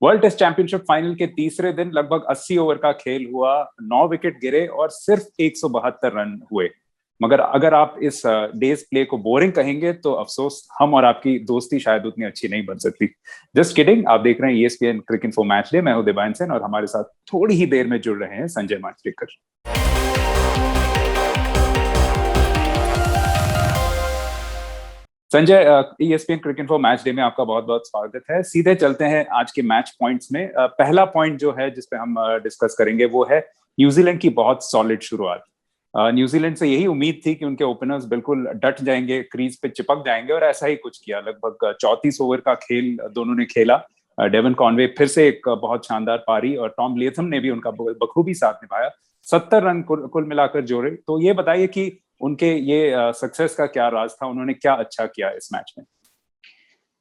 World test championship final के तीसरे दिन लगभग 80 ओवर का खेल हुआ, 9 विकेट गिरे और सिर्फ 172 रन हुए। मगर अगर आप इस डेज प्ले को बोरिंग कहेंगे तो अफसोस, हम और आपकी दोस्ती शायद उतनी अच्छी नहीं बन सकती। Just kidding. आप देख रहे हैं ESPN cricket for match day. मैं हूं दिबान सेन और हमारे साथ थोड़ी ही देर में जुड़ रहे हैं Sanjay Manjrekar. Sanjay, ESPN cricket for match day में आपका बहुत बहुत स्वागत है। सीधे चलते हैं आज के मैच पॉइंट्स में। पहला पॉइंट जो है जिस पे हम डिस्कस करेंगे वो है न्यूजीलैंड की बहुत सॉलिड शुरुआत। न्यूजीलैंड से यही उम्मीद थी कि उनके ओपनर्स बिल्कुल डट जाएंगे, क्रीज पे चिपक जाएंगे, और ऐसा ही कुछ किया। लगभग 34 ओवर का खेल दोनों ने खेला। डेवन कॉनवे फिर से एक बहुत शानदार पारी और टॉम लेथम ने भी उनका बखूबी साथ निभाया। 70 रन कुल मिलाकर जोड़े। तो ये बताइए कि उनके ये सक्सेस का क्या राज था, उन्होंने क्या अच्छा किया इस मैच में?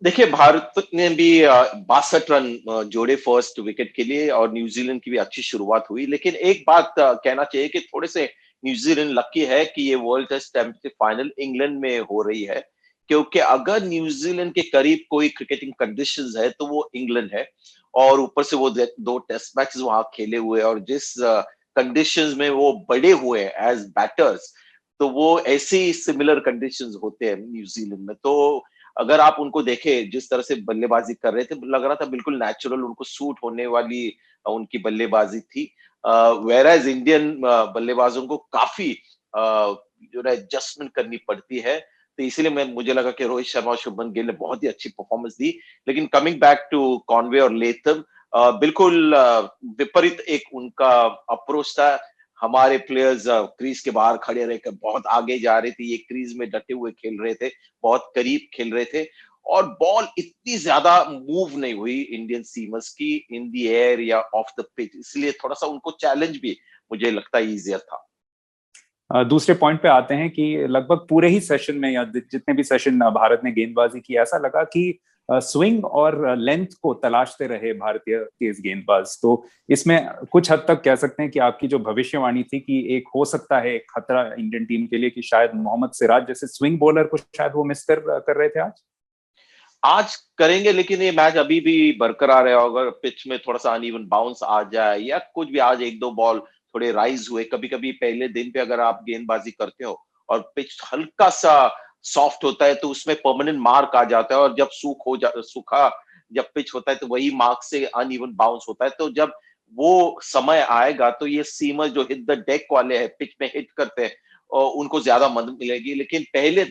देखिए, भारत ने भी 62 रन जोड़े फर्स्ट विकेट के लिए और न्यूजीलैंड की भी अच्छी शुरुआत हुई। लेकिन एक बात कहना चाहिए कि थोड़े से न्यूजीलैंड लकी है कि ये world test championship final England में हो रही है, क्योंकि अगर न्यूजीलैंड के करीब कोई क्रिकेटिंग कंडीशंस है तो वो इंग्लैंड है। और ऊपर से वो 2 टेस्ट मैचेस वहां खेले हुए और जिस कंडीशंस में वो बड़े हुए एज बैटर्स, तो वो ऐसे ही सिमिलर कंडीशंस होते हैं न्यूजीलैंड में। तो अगर आप उनको देखें जिस तरह से बल्लेबाजी कर रहे थे, लग रहा था बिल्कुल नेचुरल, उनको सूट होने वाली उनकी बल्लेबाजी थी। वेराज इंडियन बल्लेबाजों को काफी जो है एडजस्टमेंट करनी पड़ती है। तो इसीलिए मुझे लगा कि रोहित शर्मा और शुभमन गिल ने बहुत ही अच्छी परफॉर्मेंस दी। लेकिन कमिंग बैक टू कॉनवे और लेथम, बिल्कुल विपरीत एक उनका अप्रोच था। हमारे प्लेयर्स क्रीज के बाहर खड़े रहकर बहुत आगे जा रहे थे, ये क्रीज में डटे हुए खेल रहे थे, बहुत करीब खेल रहे थे, और बॉल इतनी ज्यादा मूव नहीं हुई इंडियन सीमर्स की इन द एयर या ऑफ द पिच, इसलिए थोड़ा सा उनको चैलेंज भी मुझे लगता है इजियर था। दूसरे पॉइंट पे आते हैं कि लगभग पूरे ही सेशन में या जितने भी सेशन भारत ने गेंदबाजी की, ऐसा लगा कि स्विंग और लेंथ को तलाशते रहे भारतीय तेज गेंदबाज। तो इसमें कुछ हद तक कह सकते हैं कि आपकी जो भविष्यवाणी थी कि एक हो सकता है एक खतरा इंडियन टीम के लिए, कि शायद मोहम्मद सिराज जैसे स्विंग बॉलर को शायद वो मिस कर रहे थे आज करेंगे। लेकिन ये मैच अभी भी बरकरार है। अगर पिच में थोड़ा सा अनइवन बाउंस आ जाए या कुछ भी, आज एक दो बॉल थोड़े राइज हुए, कभी कभी पहले दिन पे अगर आप गेंदबाजी करते हो और पिच हल्का सा सॉफ्ट होता है तो उसमें परमानेंट मार्क आ जाता है, और जब सूखा जब पिच होता है तो वही मार्क से अनइवन बाउंस होता है। तो जब वो समय आएगा तो ये सीमर जो हिट द डेक वाले हैं, पिच में हिट करते हैं, और उनको ज्यादा मदद मिलेगी। लेकिन पहले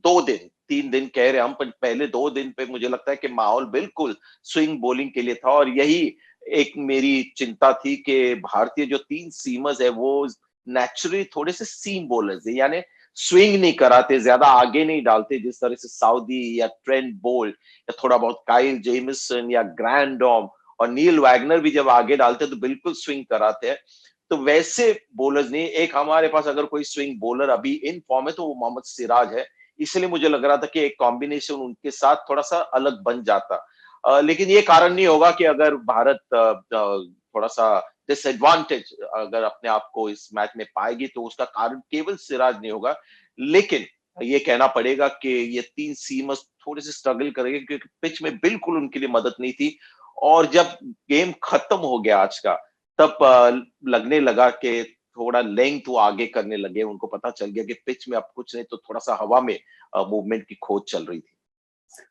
2 दिन 3 दिन कह रहे हम, पर पहले 2 दिन पे मुझे लगता है कि माहौल बिल्कुल स्विंग बॉलिंग के लिए था। और यही एक मेरी चिंता थी कि भारतीय जो 3 सीमर्स है वो नेचुरली थोड़े से सीम बॉलर्स है, यानी स्विंग नहीं कराते, ज्यादा आगे नहीं डालते, जिस तरह से साउदी या ट्रेंट बोल्ट या थोड़ा बहुत काइल जेमिसन या ग्रैंडॉम और नील वैगनर भी जब आगे डालते तो बिल्कुल स्विंग कराते हैं। तो वैसे बॉलर्स नहीं। एक हमारे पास अगर कोई स्विंग बॉलर अभी इन फॉर्म है तो वो मोहम्मद सिराज है। इसलिए मुझे लग रहा था कि एक कॉम्बिनेशन उनके साथ थोड़ा सा अलग बन जाता। लेकिन ये कारण नहीं होगा कि अगर भारत थोड़ा सा डिसएडवांटेज अगर अपने आप को इस मैच में पाएगी तो उसका कारण केवल सिराज नहीं होगा। लेकिन ये कहना पड़ेगा कि ये 3 सीमर्स थोड़े से स्ट्रगल करेंगे, क्योंकि पिच में बिल्कुल उनके लिए मदद नहीं थी। और जब गेम खत्म हो गया आज का, तब लगने लगा कि थोड़ा लेंथ वो आगे करने लगे, उनको पता चल गया कि पिच में अब कुछ नहीं, तो थोड़ा सा हवा में मूवमेंट की खोज चल रही थी।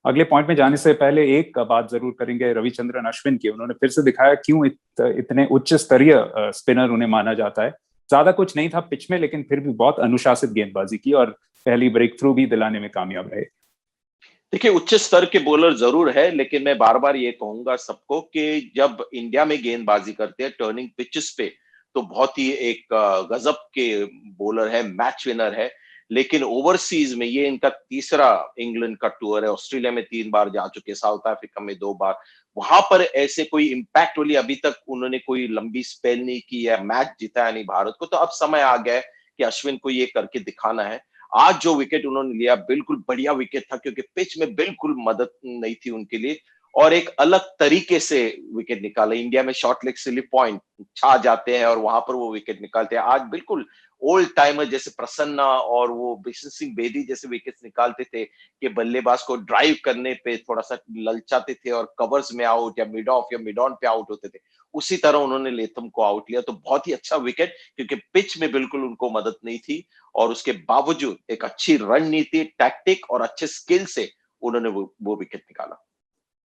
अगले पॉइंट में जाने से पहले एक बात जरूर करेंगे रविचंद्रन अश्विन की। उन्होंने फिर से दिखाया क्यों इतने उच्च स्तरीय स्पिनर उन्हें माना जाता है। ज्यादा कुछ नहीं था पिच में, लेकिन फिर भी बहुत अनुशासित गेंदबाजी की और पहली ब्रेक थ्रू भी दिलाने में कामयाब रहे। देखिए, उच्च स्तर के बॉलर जरूर है, लेकिन मैं बार बार ये कहूंगा सबको कि जब इंडिया में गेंदबाजी करते हैं टर्निंग पिचेस पे, तो बहुत ही एक गजब के बॉलर है, मैच विनर है। लेकिन ओवरसीज में ये इनका तीसरा इंग्लैंड का टूर है। ऑस्ट्रेलिया में 3 बार जा चुके, साउथ अफ्रीका में 2 बार। वहां पर ऐसे कोई इम्पैक्ट वाली अभी तक उन्होंने कोई लंबी स्पेल नहीं की या मैच जिताया नहीं भारत को। तो अब समय आ गया है कि अश्विन को ये करके दिखाना है। आज जो विकेट उन्होंने लिया बिल्कुल बढ़िया विकेट था, क्योंकि पिच में बिल्कुल मदद नहीं थी उनके लिए। और एक अलग तरीके से विकेट निकाला। इंडिया में शॉर्ट लेग स्लिप पॉइंट छा जाते हैं और वहां पर वो विकेट निकालते हैं। आज बिल्कुल ओल्ड टाइमर जैसे प्रसन्ना और वो बिशन सिंह बेदी जैसे विकेट्स निकालते थे कि बल्लेबाज को ड्राइव करने पे थोड़ा सा ललचाते थे और कवर्स में आउट या मिड ऑफ या मिड ऑन पे आउट होते थे। उसी तरह उन्होंने लेथम को आउट लिया, तो बहुत ही अच्छा विकेट, क्योंकि पिच में बिल्कुल उनको मदद नहीं थी और उसके बावजूद एक अच्छी रणनीति, टैक्टिक और अच्छे स्किल से उन्होंने वो विकेट निकाला।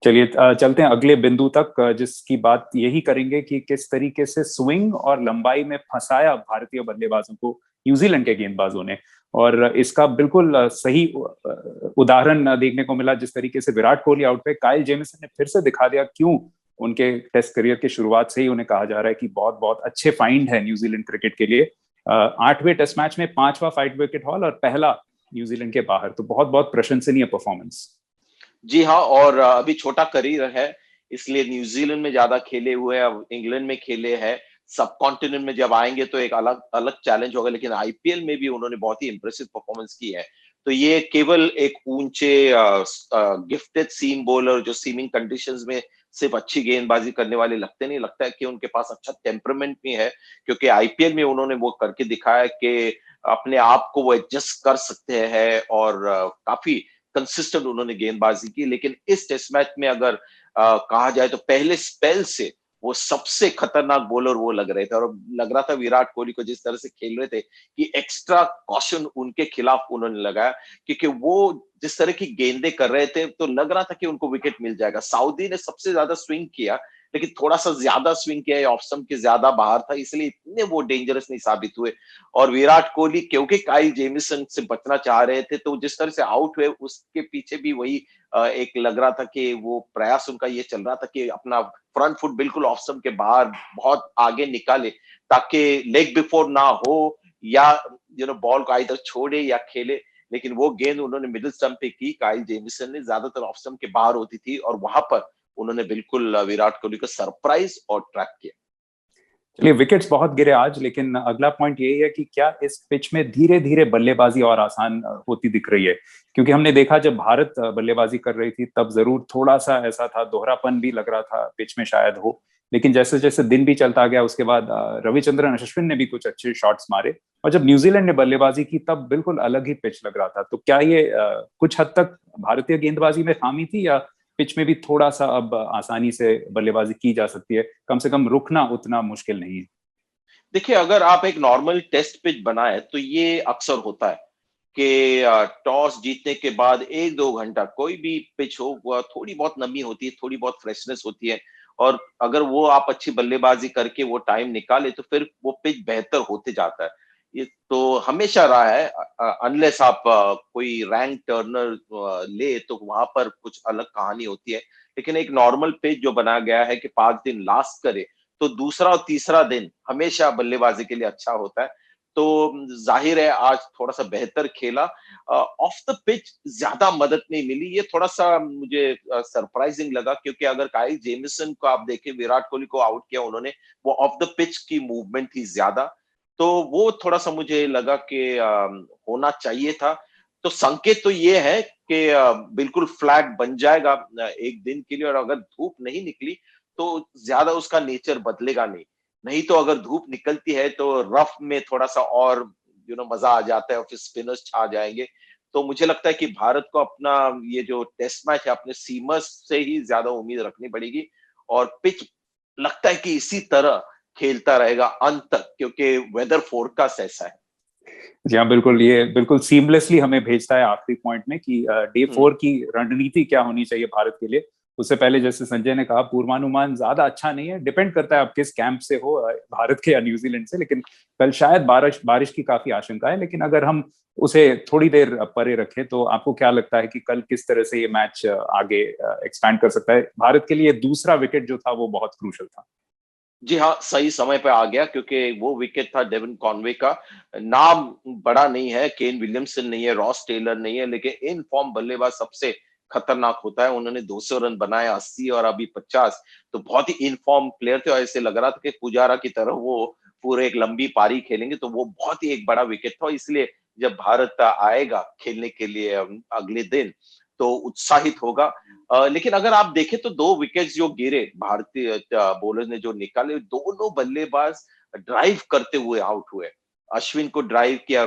चलिए चलते हैं अगले बिंदु तक, जिसकी बात यही करेंगे कि किस तरीके से स्विंग और लंबाई में फंसाया भारतीय बल्लेबाजों को न्यूजीलैंड के गेंदबाजों ने। और इसका बिल्कुल सही उदाहरण देखने को मिला जिस तरीके से विराट कोहली आउट पे काइल जेमिसन ने फिर से दिखा दिया क्यों उनके टेस्ट करियर की शुरुआत से ही उन्हें कहा जा रहा है कि बहुत बहुत अच्छे फाइंड है न्यूजीलैंड क्रिकेट के लिए। 8वें टेस्ट मैच में 5वां 5 विकेट हॉल और पहला न्यूजीलैंड के बाहर, तो बहुत बहुत प्रशंसनीय परफॉर्मेंस। जी हाँ, और अभी छोटा करियर है, इसलिए न्यूजीलैंड में ज्यादा खेले हुए हैं, अब इंग्लैंड में खेले हैं। सब कॉन्टिनेंट में जब आएंगे तो एक अलग अलग चैलेंज होगा, लेकिन आईपीएल में भी उन्होंने बहुत ही इंप्रेसिव परफॉर्मेंस की है। तो ये केवल एक ऊंचे गिफ्टेड सीम बॉलर जो सीमिंग कंडीशंस में सिर्फ अच्छी गेंदबाजी करने वाले लगते नहीं, लगता है कि उनके पास अच्छा टेम्परामेंट भी है, क्योंकि आईपीएल में उन्होंने वो करके दिखाया कि अपने आप को वो एडजस्ट कर सकते हैं और काफी कंसिस्टेंट उन्होंने गेंदबाजी की। लेकिन इस टेस्ट मैच में अगर कहा जाए तो पहले स्पेल से वो सबसे खतरनाक बॉलर वो लग रहे थे, और लग रहा था विराट कोहली को जिस तरह से खेल रहे थे कि एक्स्ट्रा कॉशन उनके खिलाफ उन्होंने लगाया, क्योंकि वो जिस तरह की गेंदें कर रहे थे तो लग रहा था कि उनको विकेट मिल जाएगा। सऊदी ने सबसे ज्यादा स्विंग किया, लेकिन थोड़ा सा ज्यादा स्विंग किया, ऑफ स्टंप के ज्यादा बाहर था, इसलिए इतने वो डेंजरस नहीं साबित हुए। और विराट कोहली क्योंकि काइल जेमिसन से बचना चाह रहे थे, तो जिस तरह से आउट हुए उसके पीछे भी वही एक लग रहा था कि वो प्रयास उनका ये चल रहा था कि अपना फ्रंट फुट बिल्कुल ऑफ स्टंप के बाहर बहुत आगे निकाले, ताकि लेग बिफोर ना हो या बॉल को इधर छोड़े या खेले। लेकिन वो गेंद उन्होंने मिडिल स्टंप पे की, काइल जेमिसन ने, ज्यादातर ऑफ स्टंप के बाहर होती थी और वहां पर उन्होंने बिल्कुल विराट कोहली को सरप्राइज और ट्रैप किया। चलिए, विकेट्स बहुत गिरे आज, लेकिन अगला पॉइंट यही है कि क्या इस पिच में धीरे धीरे बल्लेबाजी और आसान होती दिख रही है? क्योंकि हमने देखा जब भारत बल्लेबाजी कर रही थी तब जरूर थोड़ा सा ऐसा था, दोहरापन भी लग रहा था पिच में शायद हो। लेकिन जैसे जैसे दिन भी चलता गया उसके बाद रविचंद्रन अश्विन ने भी कुछ अच्छे शॉट्स मारे, और जब न्यूजीलैंड ने बल्लेबाजी की तब बिल्कुल अलग ही पिच लग रहा था। तो क्या ये कुछ हद तक भारतीय गेंदबाजी में खामी थी, या पिच में भी थोड़ा सा अब आसानी से बल्लेबाजी की जा सकती है, कम से कम रुकना उतना मुश्किल नहीं है? देखिए, अगर आप एक नॉर्मल टेस्ट पिच बनाए तो ये अक्सर होता है कि टॉस जीतने के बाद 1-2 घंटा कोई भी पिच हो, वह थोड़ी बहुत नमी होती है, थोड़ी बहुत फ्रेशनेस होती है, और अगर वो आप अच्छी बल्लेबाजी करके वो टाइम निकाले तो फिर वो पिच बेहतर होते जाता है। ये तो हमेशा रहा है, अनलेस आप कोई रैंक टर्नर ले तो वहां पर कुछ अलग कहानी होती है। लेकिन एक नॉर्मल पिच जो बनाया गया है कि 5 दिन लास्ट करे, तो दूसरा और तीसरा दिन हमेशा बल्लेबाजी के लिए अच्छा होता है। तो जाहिर है आज थोड़ा सा बेहतर खेला। ऑफ द पिच ज्यादा मदद नहीं मिली, ये थोड़ा सा मुझे सरप्राइजिंग लगा, क्योंकि अगर काइल जेमिसन को आप देखें, विराट कोहली को आउट किया उन्होंने, वो ऑफ द पिच की मूवमेंट थी ज्यादा, तो वो थोड़ा सा मुझे लगा कि होना चाहिए था। तो संकेत तो ये है कि बिल्कुल फ्लैट बन जाएगा एक दिन के लिए, और अगर धूप नहीं निकली तो ज्यादा उसका नेचर बदलेगा नहीं। नहीं तो अगर धूप निकलती है तो रफ में थोड़ा सा और मजा आ जाता है और फिर स्पिनर्स छा जाएंगे। तो मुझे लगता है कि भारत को अपना ये जो टेस्ट मैच है अपने सीमर्स से ही ज्यादा उम्मीद रखनी पड़ेगी, और पिच लगता है कि इसी तरह खेलता रहेगा अंत तक, क्योंकि वेदर फोरकास्ट ऐसा है। जी हाँ, बिल्कुल, ये बिल्कुल सीमलेसली हमें भेजता है आखिरी पॉइंट में कि डे हम्म। 4 की रणनीति क्या होनी चाहिए भारत के लिए। उससे पहले जैसे संजय ने कहा, पूर्वानुमान ज्यादा अच्छा नहीं है, डिपेंड करता है आप किस कैंप से हो, भारत के या न्यूजीलैंड से। लेकिन कल शायद बारिश बारिश की काफी आशंका है, लेकिन अगर हम उसे थोड़ी देर परे रखें तो आपको क्या लगता है कि कल किस तरह से ये मैच आगे एक्सपैंड कर सकता है? भारत के लिए दूसरा विकेट जो था वो बहुत क्रूशल था। जी हाँ, सही समय पे आ गया, क्योंकि वो विकेट था डेविन कॉनवे का। नाम बड़ा नहीं है, केन विलियमसन नहीं है, रॉस टेलर नहीं है, लेकिन इन फॉर्म बल्लेबाज सबसे खतरनाक होता है। उन्होंने 200 रन बनाए, 80 और अभी 50, तो बहुत ही इन फॉर्म प्लेयर थे, और ऐसे लग रहा था कि पुजारा की तरह वो पूरे एक लंबी पारी खेलेंगे। तो वो बहुत ही एक बड़ा विकेट था, इसलिए जब भारत आएगा खेलने के लिए अगले दिन, तो उत्साहित होगा। लेकिन अगर आप देखें तो 2 विकेट्स जो गिरे भारतीय बॉलर ने जो निकाले, दोनों बल्लेबाज ड्राइव करते हुए आउट हुए। अश्विन को ड्राइव किया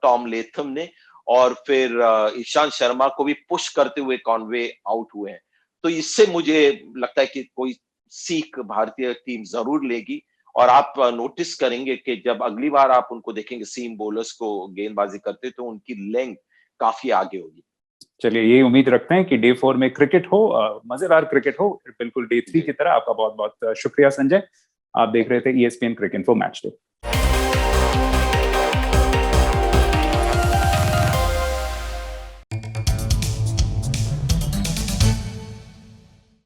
टॉम लेथम ने, और फिर ईशांत शर्मा को भी पुश करते हुए कॉनवे आउट हुए हैं। तो इससे मुझे लगता है कि कोई सीख भारतीय टीम जरूर लेगी, और आप नोटिस करेंगे कि जब अगली बार आप उनको देखेंगे सीम बॉलर्स को गेंदबाजी करते, तो उनकी लेंथ काफी आगे होगी। चलिए, ये उम्मीद रखते हैं कि डे 4 में क्रिकेट हो, मजेदार क्रिकेट हो, बिल्कुल डे 3 की तरह। आपका बहुत बहुत शुक्रिया संजय। आप देख रहे थे ESPN क्रिक इन्फो मैच डे।